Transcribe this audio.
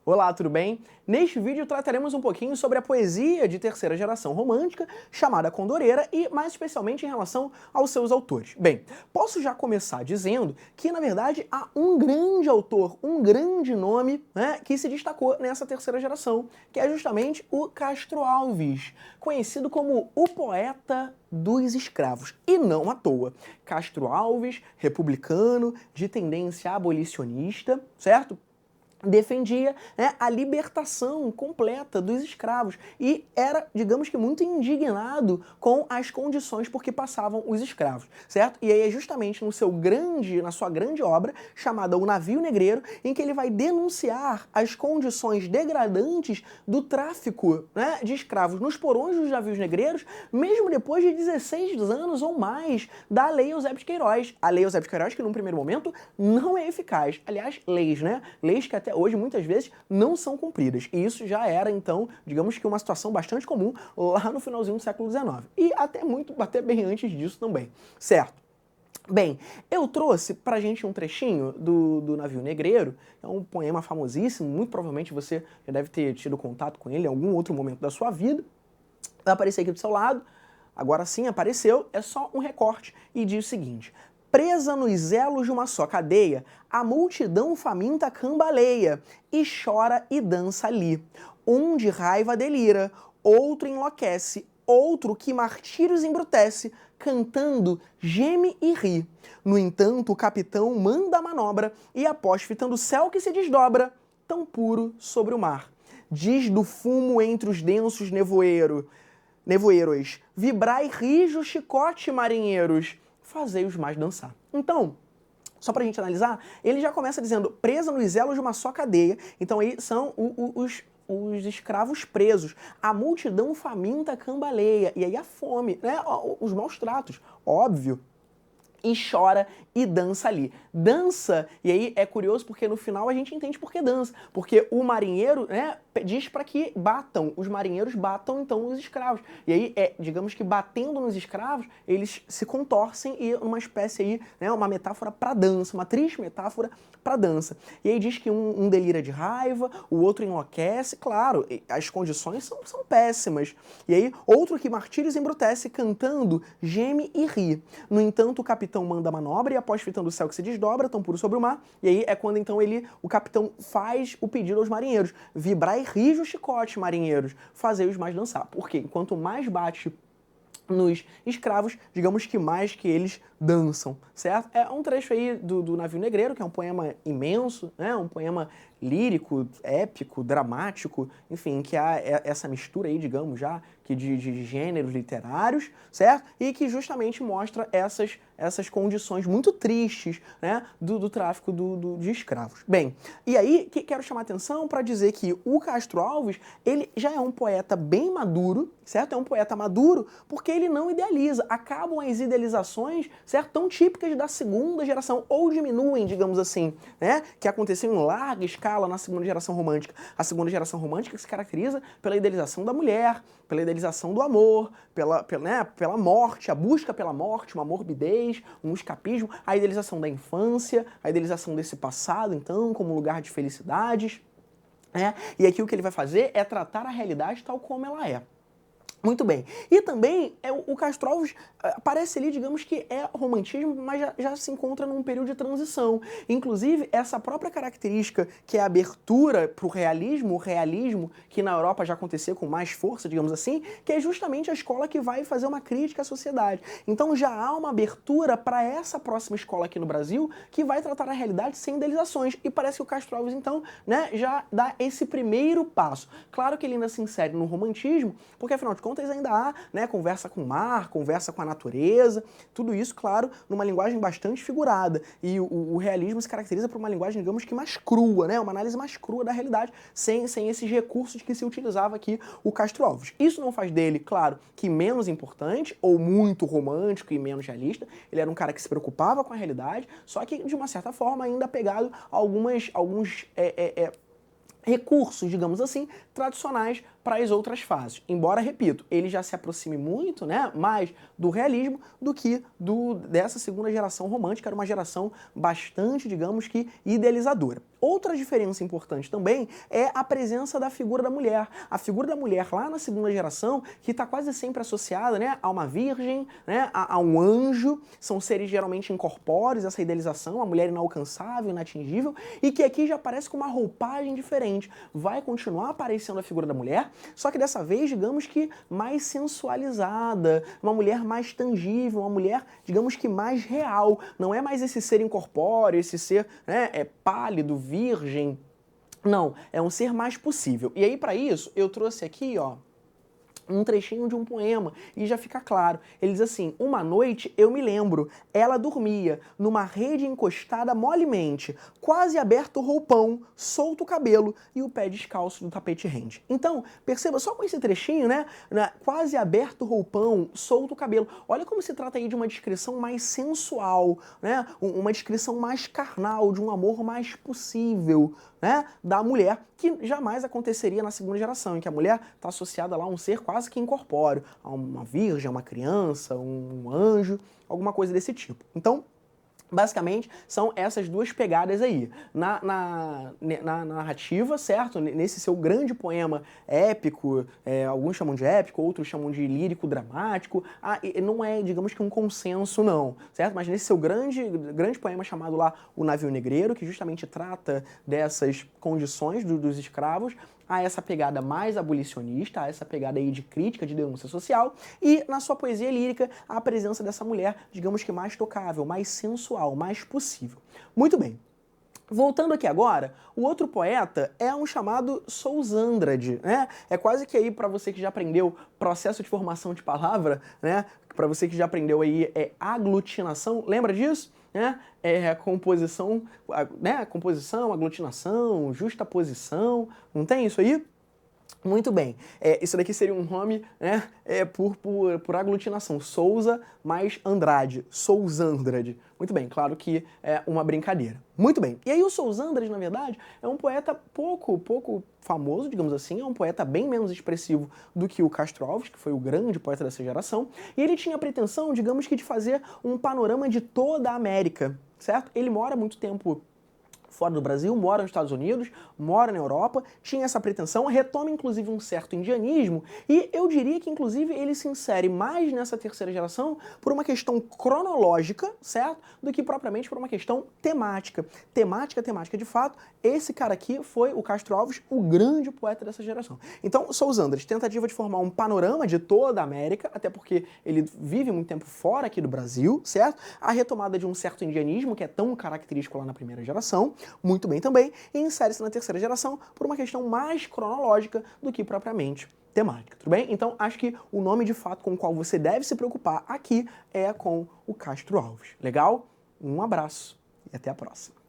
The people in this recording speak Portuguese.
Olá, tudo bem? Neste vídeo trataremos um pouquinho sobre a poesia de terceira geração romântica, chamada Condoreira, e mais especialmente em relação aos seus autores. Bem, posso já começar dizendo que, na verdade, há um grande autor, um grande nome, né, que se destacou nessa terceira geração, que é justamente o Castro Alves, conhecido como o poeta dos escravos. E não à toa. Castro Alves, republicano, de tendência abolicionista, certo? Defendia, né, a libertação completa dos escravos e era, digamos que, muito indignado com as condições por que passavam os escravos, certo? E aí é justamente na sua grande obra, chamada O Navio Negreiro, em que ele vai denunciar as condições degradantes do tráfico, né, de escravos nos porões dos navios negreiros, mesmo depois de 16 anos ou mais da Lei Eusébio de Queiroz. A Lei Eusébio de Queiroz, que num primeiro momento não é eficaz. Aliás, leis, né? Leis que até hoje, muitas vezes, não são cumpridas. E isso já era, então, digamos que uma situação bastante comum lá no finalzinho do século XIX. E até bem antes disso também, certo? Bem, eu trouxe pra gente um trechinho do Navio Negreiro, é um poema famosíssimo, muito provavelmente você já deve ter tido contato com ele em algum outro momento da sua vida. Vai aparecer aqui do seu lado, agora sim apareceu, é só um recorte e diz o seguinte: presa nos elos de uma só cadeia, a multidão faminta cambaleia, e chora e dança ali. Um de raiva delira, outro enlouquece, outro que martírios embrutece, cantando, geme e ri. No entanto, o capitão manda a manobra, e após fitando o céu que se desdobra, tão puro sobre o mar. Diz do fumo entre os densos nevoeiros, vibrai rijo chicote marinheiros, fazei-os mais dançar. Então, só pra gente analisar, ele já começa dizendo, presa nos elos de uma só cadeia, então aí são os escravos presos, a multidão faminta cambaleia, e aí a fome, né, os maus tratos, óbvio, e chora e dança ali. Dança, e aí é curioso porque no final a gente entende por que dança. Porque o marinheiro, né, diz para que os marinheiros batam então os escravos. E aí, digamos que batendo nos escravos, eles se contorcem e uma espécie aí, né, uma metáfora para dança, uma triste metáfora para dança. E aí diz que um delira de raiva, o outro enlouquece, claro, as condições são péssimas. E aí, outro que martírios embrutece, cantando, geme e ri. No entanto, o capitão manda a manobra e após fitando o céu que se desdobra, tão puro sobre o mar, e aí é quando então o capitão faz o pedido aos marinheiros, vibrai rijo o chicote, marinheiros, fazei-os mais dançar. Porque enquanto mais bate nos escravos, digamos que mais que eles dançam, certo? É um trecho aí do Navio Negreiro, que é um poema imenso, né? Um poema lírico, épico, dramático, enfim, que há essa mistura aí, digamos já, que de gêneros literários, certo? E que justamente mostra essas condições muito tristes, né, do tráfico de escravos. Bem, e aí quero chamar a atenção para dizer que o Castro Alves, ele já é um poeta bem maduro, certo? É um poeta maduro porque ele não idealiza. Acabam as idealizações, certo? Tão típicas da segunda geração, ou diminuem, digamos assim, né? Que aconteceu em larga escala na segunda geração romântica. A segunda geração romântica se caracteriza pela idealização da mulher, pela idealização do amor, pela morte, a busca pela morte, uma morbidez, um escapismo, a idealização da infância, a idealização desse passado, então, como lugar de felicidades, né? E aqui o que ele vai fazer é tratar a realidade tal como ela é. Muito bem. E também o Castro Alves aparece ali, digamos que é romantismo, mas já se encontra num período de transição. Inclusive, essa própria característica que é a abertura para o realismo, que na Europa já acontecia com mais força, digamos assim, que é justamente a escola que vai fazer uma crítica à sociedade. Então já há uma abertura para essa próxima escola aqui no Brasil, que vai tratar a realidade sem idealizações. E parece que o Castro Alves, então, né, já dá esse primeiro passo. Claro que ele ainda se insere no romantismo, porque afinal de contas, ainda há, né, conversa com o mar, conversa com a natureza, tudo isso, claro, numa linguagem bastante figurada. E o realismo se caracteriza por uma linguagem, digamos que mais crua, né, uma análise mais crua da realidade, sem esses recursos que se utilizava aqui o Castro Alves. Isso não faz dele, claro, que menos importante, ou muito romântico e menos realista. Ele era um cara que se preocupava com a realidade, só que, de uma certa forma, ainda apegado a alguns recursos, digamos assim, tradicionais para as outras fases. Embora, repito, ele já se aproxime muito, né, mais do realismo do que dessa segunda geração romântica, era uma geração bastante, digamos que, idealizadora. Outra diferença importante também é a presença da figura da mulher. A figura da mulher lá na segunda geração, que está quase sempre associada, né, a uma virgem, né, a um anjo, são seres geralmente incorpóreos, essa idealização, a mulher inalcançável, inatingível, e que aqui já aparece com uma roupagem diferente. Vai continuar aparecendo a figura da mulher, só que dessa vez, digamos que mais sensualizada, uma mulher mais tangível, uma mulher, digamos que mais real. Não é mais esse ser incorpóreo, esse ser, né, pálido, virgem. Não, é um ser mais possível. E aí, para isso, eu trouxe aqui, ó, um trechinho de um poema, e já fica claro. Ele diz assim: uma noite eu me lembro, ela dormia numa rede encostada molemente, quase aberto o roupão, solto o cabelo e o pé descalço do tapete rende. Então, perceba, só com esse trechinho, né, quase aberto o roupão, solto o cabelo. Olha como se trata aí de uma descrição mais sensual, né, uma descrição mais carnal, de um amor mais possível, né, da mulher, que jamais aconteceria na segunda geração, em que a mulher está associada lá a um ser quase que incorpóreo, a uma virgem, a uma criança, um anjo, alguma coisa desse tipo. Então, basicamente, são essas duas pegadas aí. Na narrativa, certo? Nesse seu grande poema épico, alguns chamam de épico, outros chamam de lírico dramático, não é, digamos que um consenso, não, certo? Mas nesse seu grande poema chamado lá O Navio Negreiro, que justamente trata dessas condições dos escravos, a essa pegada mais abolicionista, a essa pegada aí de crítica, de denúncia social, e na sua poesia lírica, a presença dessa mulher, digamos que mais tocável, mais sensual, mais possível. Muito bem. Voltando aqui agora, o outro poeta é um chamado Sousândrade, né? É quase que aí, para você que já aprendeu processo de formação de palavra, né? Para você que já aprendeu aí aglutinação, lembra disso? Né? Composição, né? Composição, aglutinação, justaposição, não tem isso aí? Muito bem, isso daqui seria um nome, né, por aglutinação, Souza mais Andrade, Sousândrade. Muito bem, claro que é uma brincadeira. Muito bem, e aí o Sousândrade, na verdade, é um poeta pouco famoso, digamos assim, é um poeta bem menos expressivo do que o Castro Alves, que foi o grande poeta dessa geração, e ele tinha a pretensão, digamos que, de fazer um panorama de toda a América, certo? Ele mora muito tempo fora do Brasil, mora nos Estados Unidos, mora na Europa, tinha essa pretensão, retoma inclusive um certo indianismo, e eu diria que inclusive ele se insere mais nessa terceira geração por uma questão cronológica, certo? Do que propriamente por uma questão temática. Temática de fato, esse cara aqui foi o Castro Alves, o grande poeta dessa geração. Então, Sousândrade, tentativa de formar um panorama de toda a América, até porque ele vive muito tempo fora aqui do Brasil, certo? A retomada de um certo indianismo, que é tão característico lá na primeira geração, muito bem também, e insere-se na terceira geração por uma questão mais cronológica do que propriamente temática, tudo bem? Então, acho que o nome de fato com o qual você deve se preocupar aqui é com o Castro Alves. Legal? Um abraço e até a próxima.